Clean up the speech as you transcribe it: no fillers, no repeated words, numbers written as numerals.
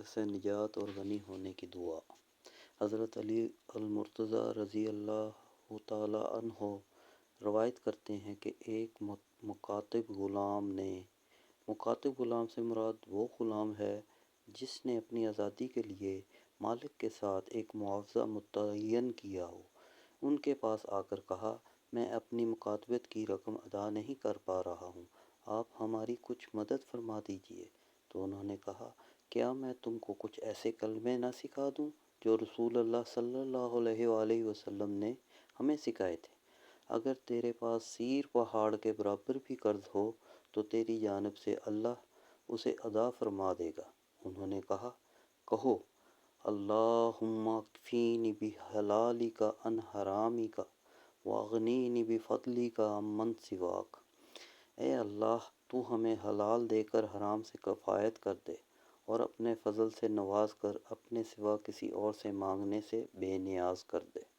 سے نجات اور غنی ہونے کی دعا۔ حضرت علی المرتضیٰ رضی اللہ تعالیٰ عنہ روایت کرتے ہیں کہ ایک مکاتب غلام سے مراد وہ غلام ہے جس نے اپنی آزادی کے لیے مالک کے ساتھ ایک معاوضہ متعین کیا ہو۔ ان کے پاس آ کر کہا، میں اپنی مکاتبت کی رقم ادا نہیں کر پا رہا ہوں، آپ ہماری کچھ مدد فرما دیجیے۔ تو انہوں نے کہا، کیا میں تم کو کچھ ایسے کلمے نہ سکھا دوں جو رسول اللہ صلی اللہ علیہ وآلہ وسلم نے ہمیں سکھائے تھے؟ اگر تیرے پاس سیر پہاڑ کے برابر بھی قرض ہو تو تیری جانب سے اللہ اسے ادا فرما دے گا۔ انہوں نے کہا، کہو، اللہم اکفینی بحلالک عن حرامک واغنینی بفضلک عمن سواک۔ اے اللہ، تو ہمیں حلال دے کر حرام سے کفایت کر دے اور اپنے فضل سے نواز کر اپنے سوا کسی اور سے مانگنے سے بے نیاز کر دے۔